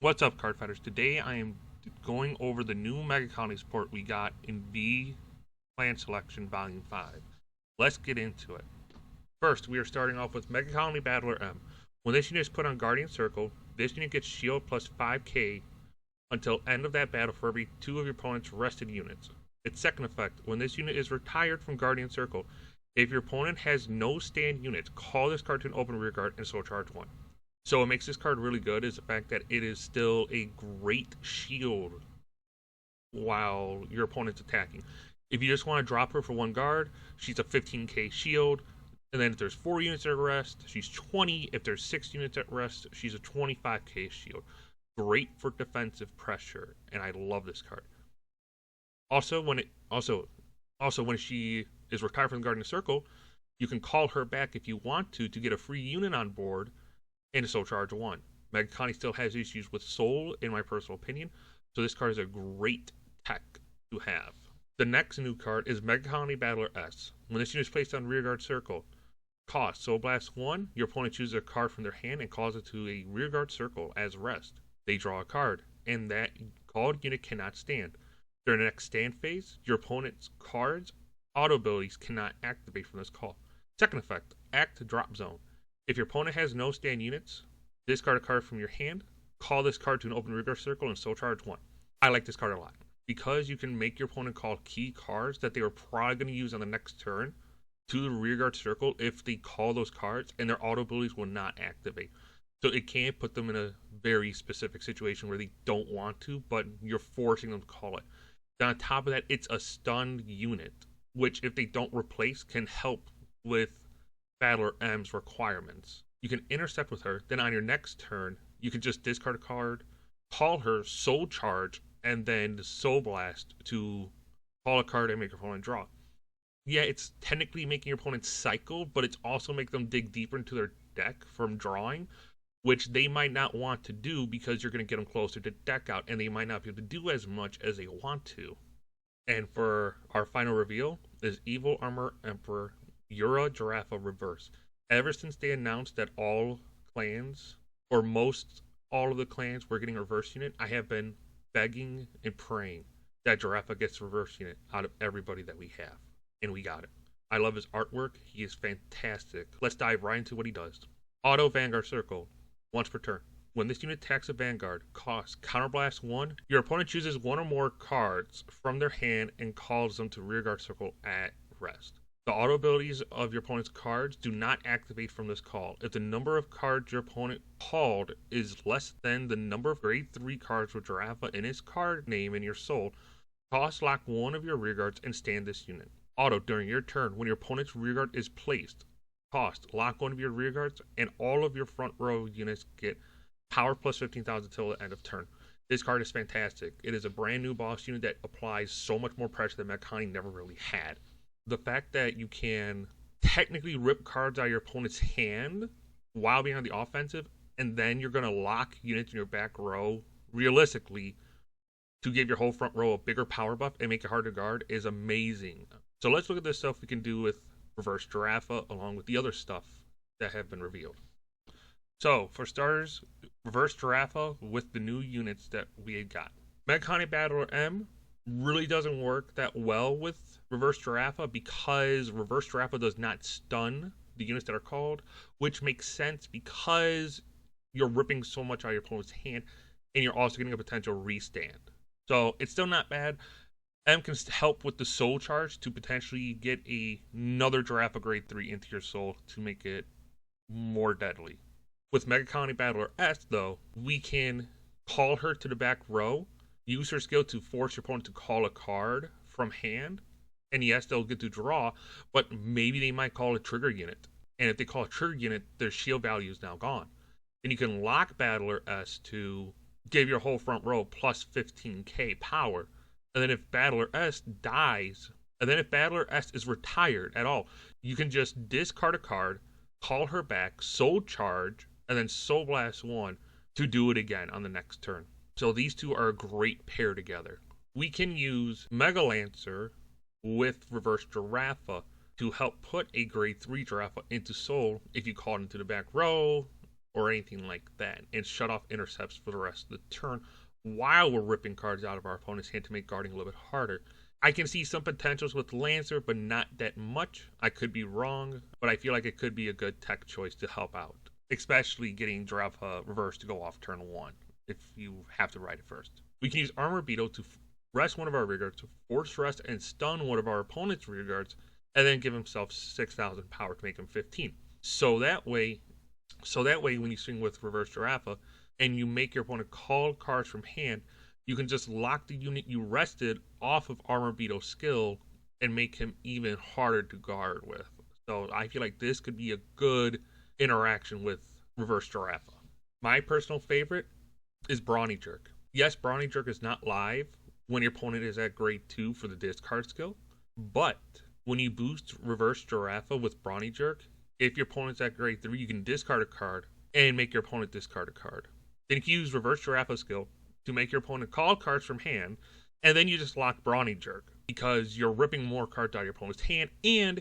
What's up, card fighters? Today I am going over the new Mega Colony support we got in V Clan Selection Volume 5. Let's get into it. First, we are starting off with Mega Colony Battler M. When this unit is put on Guardian Circle, this unit gets shield plus 5k until end of that battle for every 2 of your opponent's rested units. Its second effect, when this unit is retired from Guardian Circle, if your opponent has no stand units, call this card to an open rearguard and soul charge 1. So what makes this card really good is the fact that it is still a great shield while your opponent's attacking. If you just want to drop her for 1 guard, she's a 15k shield. And then if there's 4 units at rest, she's 20. If there's 6 units at rest, she's a 25k shield. Great for defensive pressure, and I love this card. Also, when she is retired from the Guardian Circle, you can call her back if you want to get a free unit on board and a soul charge 1. Mega Colony still has issues with soul, in my personal opinion, so this card is a great tech to have. The next new card is Mega Colony Battler S. When this unit is placed on rearguard circle, cost Soul Blast 1, your opponent chooses a card from their hand and calls it to a rearguard circle as rest. They draw a card, and that called unit cannot stand. During the next stand phase, your opponent's cards, auto abilities cannot activate from this call. Second effect, Act Drop Zone. If your opponent has no stand units, discard a card from your hand, call this card to an open rearguard circle and soul charge 1. I like this card a lot because you can make your opponent call key cards that they were probably going to use on the next turn to the rearguard circle if they call those cards, and their auto abilities will not activate. So it can put them in a very specific situation where they don't want to, but you're forcing them to call it. Then on top of that, it's a stunned unit, which if they don't replace can help with Battler M's requirements. You can intercept with her, then on your next turn, you can just discard a card, call her, soul charge, and then soul blast to call a card and make your opponent draw. Yeah, it's technically making your opponent cycle, but it's also making them dig deeper into their deck from drawing, which they might not want to do because you're going to get them closer to deck out, and they might not be able to do as much as they want to. And for our final reveal is Evil Armor Emperor Giraffa Reverse. Ever since they announced that all clans, or most all of the clans, were getting a reverse unit, I have been begging and praying that Giraffa gets a reverse unit out of everybody that we have. And we got it. I love his artwork. He is fantastic. Let's dive right into what he does. Auto Vanguard Circle. Once per turn. When this unit attacks a Vanguard, cost Counterblast 1, your opponent chooses 1 or more cards from their hand and calls them to Rearguard Circle at rest. The auto abilities of your opponent's cards do not activate from this call. If the number of cards your opponent called is less than the number of grade 3 cards with Giraffa in his card name in your soul, cost lock 1 of your rearguards and stand this unit. Auto, during your turn, when your opponent's rearguard is placed, cost lock 1 of your rearguards, and all of your front row units get power plus 15,000 until the end of turn. This card is fantastic. It is a brand new boss unit that applies so much more pressure than Mega Colony never really had. The fact that you can technically rip cards out of your opponent's hand while being on the offensive, and then you're going to lock units in your back row, realistically, to give your whole front row a bigger power buff and make it hard to guard is amazing. So let's look at this stuff we can do with Reverse Giraffa along with the other stuff that have been revealed. So for starters, Reverse Giraffa with the new units that we had got. Mega Colony Battler M really doesn't work that well with Reverse Giraffa because Reverse Giraffa does not stun the units that are called, which makes sense because you're ripping so much out of your opponent's hand and you're also getting a potential restand. So it's still not bad. M can help with the soul charge to potentially get another Giraffa grade 3 into your soul to make it more deadly. With Mega Colony Battler S, though, we can call her to the back row, use her skill to force your opponent to call a card from hand, and yes, they'll get to draw, but maybe they might call a trigger unit. And if they call a trigger unit, their shield value is now gone. And you can lock Battler S to give your whole front row plus 15k power. And then if Battler S dies, and then if Battler S is retired at all, you can just discard a card, call her back, soul charge, and then soul blast 1 to do it again on the next turn. So these two are a great pair together. We can use Mega Lancer with Reverse Giraffa to help put a grade 3 Giraffa into soul if you call it into the back row, or anything like that, and shut off intercepts for the rest of the turn while we're ripping cards out of our opponent's hand to make guarding a little bit harder. I can see some potentials with Lancer, but not that much. I could be wrong, but I feel like it could be a good tech choice to help out, especially getting Giraffa reverse to go off turn 1 if you have to ride it first. We can use Armor Beetle to rest one of our rearguards, to force rest and stun one of our opponent's rearguards, and then give himself 6,000 power to make him 15. So that way when you swing with reverse Giraffa and you make your opponent call cards from hand, you can just lock the unit you rested off of Armor Beetle's skill and make him even harder to guard with. So I feel like this could be a good interaction with reverse Giraffa. My personal favorite is Brawny Jerk. Yes, Brawny Jerk is not live when your opponent is at grade 2 for the discard skill, but when you boost reverse Giraffa with Brawny Jerk, if your opponent's at grade 3, you can discard a card and make your opponent discard a card. Then you can use reverse Giraffa skill to make your opponent call cards from hand, and then you just lock Brawny Jerk because you're ripping more cards out of your opponent's hand, and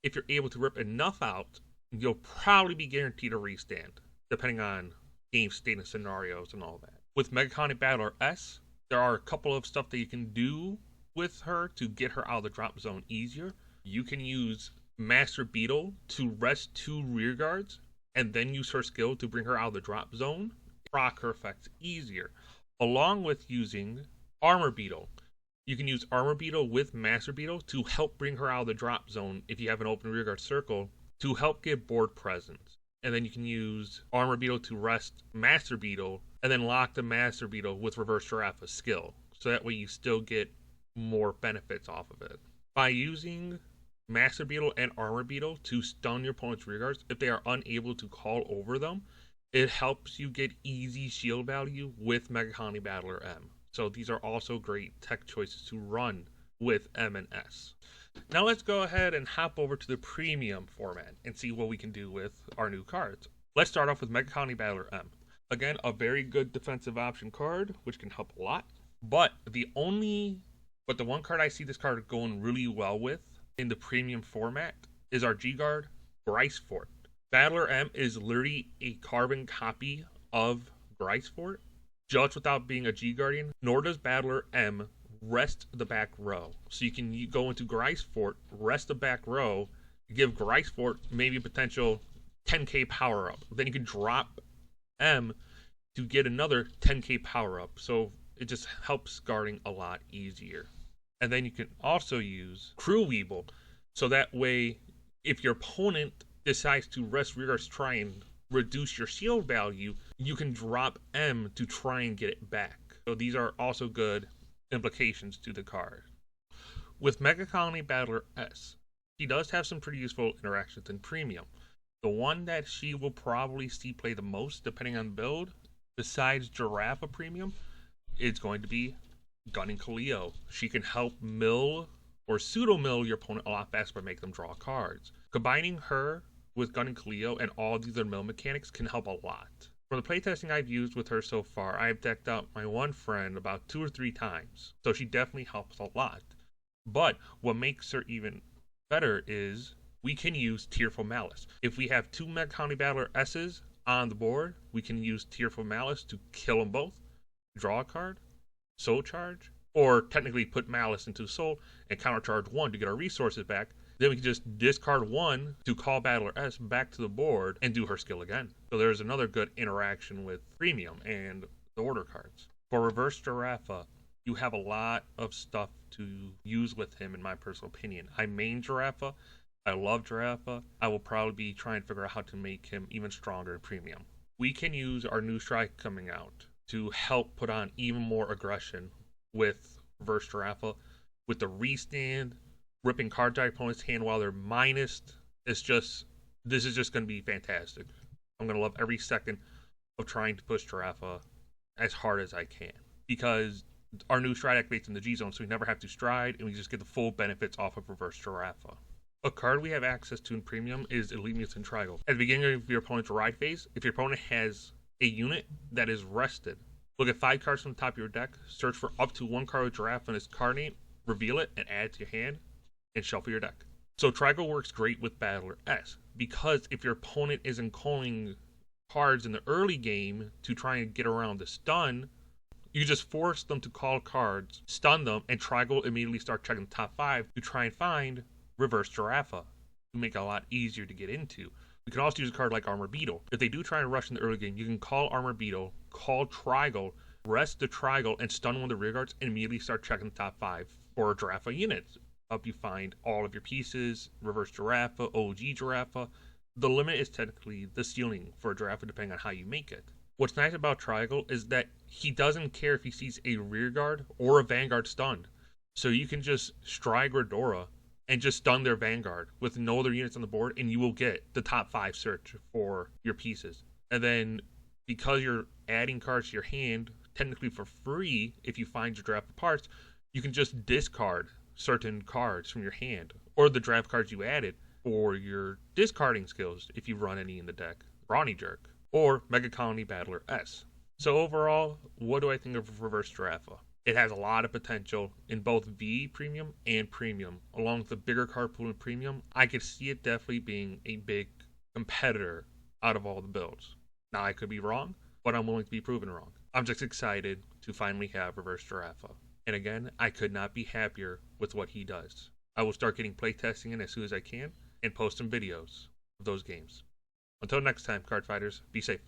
if you're able to rip enough out, you'll probably be guaranteed a restand, depending on game state and scenarios and all that. With Megaconic Battler S, there are a couple of stuff that you can do with her to get her out of the drop zone easier. You can use Master Beetle to rest 2 rear guards, and then use her skill to bring her out of the drop zone, proc her effects easier. Along with using Armor Beetle. You can use Armor Beetle with Master Beetle to help bring her out of the drop zone if you have an open rearguard circle to help get board presence. And then you can use Armor Beetle to rest Master Beetle and then lock the Master Beetle with reverse Giraffa skill. So that way you still get more benefits off of it. By using Master Beetle and Armor Beetle to stun your opponent's rearguards if they are unable to call over them, it helps you get easy shield value with Megaconic Battler M. So these are also great tech choices to run with M and S. Now let's go ahead and hop over to the premium format and see what we can do with our new cards. Let's start off with Megaconic Battler M. Again, a very good defensive option card, which can help a lot. But the one card I see this card going really well with in the premium format is our G-Guard, Grisefort. Battler M is literally a carbon copy of Grisefort, just without being a G-Guardian, nor does Battler M rest the back row. So you can go into Grisefort, rest the back row, give Grisefort maybe a potential 10k power up. Then you can drop M to get another 10k power up. So it just helps guarding a lot easier. And then you can also use Crew Weeble. So that way, if your opponent decides to rest rearguards, try and reduce your shield value, you can drop M to try and get it back. So these are also good implications to the card. With Megaconic Battler S, she does have some pretty useful interactions in premium. The one that she will probably see play the most, depending on build, besides Giraffa premium, is going to be Gunning Cleo. She can help mill or pseudo mill your opponent a lot faster by making them draw cards. Combining her with Gunning Cleo and all these other mill mechanics can help a lot. From the playtesting I've used with her so far, I've decked out my one friend about 2 or 3 times, so she definitely helps a lot. But what makes her even better is we can use Tearful Malice. If we have 2 Megaconic Battler S's on the board, we can use Tearful Malice to kill them both, draw a card, soul charge, or technically put Malice into soul and countercharge 1 to get our resources back. Then we can just discard 1 to call Battler S back to the board and do her skill again. So there's another good interaction with premium and the order cards. For reverse Giraffa, you have a lot of stuff to use with him, in my personal opinion. I main Giraffa. I love Giraffa. I will probably be trying to figure out how to make him even stronger in premium. We can use our new strike coming out to help put on even more aggression with reverse Giraffa, with the restand, ripping cards out of your opponent's hand while they're minused. This is just going to be fantastic. I'm going to love every second of trying to push Giraffa as hard as I can, because our new stride activates in the G zone, so we never have to stride, and we just get the full benefits off of reverse Giraffa. A card we have access to in premium is Elemius and Trigal. At the beginning of your opponent's ride phase, if your opponent has a unit that is rested, look at 5 cards from the top of your deck, search for up to 1 card with Giraffa and its card name, reveal it, and add it to your hand, and shuffle your deck. So Trigal works great with Battler S, because if your opponent isn't calling cards in the early game to try and get around the stun, you just force them to call cards, stun them, and Trigal will immediately start checking the top 5 to try and find Reverse Giraffa to make it a lot easier to get into. You can also use a card like Armor Beetle. If they do try and rush in the early game, you can call Armor Beetle, call Trigal, rest the Trigal, and stun one of the rear guards, and immediately start checking the top 5 for Giraffa units. Up you find all of your pieces, Reverse Giraffa, OG Giraffa. The limit is technically the ceiling for a Giraffa depending on how you make it. What's nice about Trigal is that he doesn't care if he sees a rear guard or a vanguard stunned. So you can just strike Redora and just stun their vanguard with no other units on the board, and you will get the top 5 search for your pieces. And then because you're adding cards to your hand, technically for free, if you find your draft parts, you can just discard certain cards from your hand, or the draft cards you added, or your discarding skills if you run any in the deck, Brawny Jerk, or Mega Colony Battler S. So overall, what do I think of Reverse Giraffa? It has a lot of potential in both V Premium and Premium. Along with the bigger card pool in Premium, I could see it definitely being a big competitor out of all the builds. Now, I could be wrong, but I'm willing to be proven wrong. I'm just excited to finally have Reverse Giraffa. And again, I could not be happier with what he does. I will start getting playtesting in as soon as I can and post some videos of those games. Until next time, card fighters, be safe.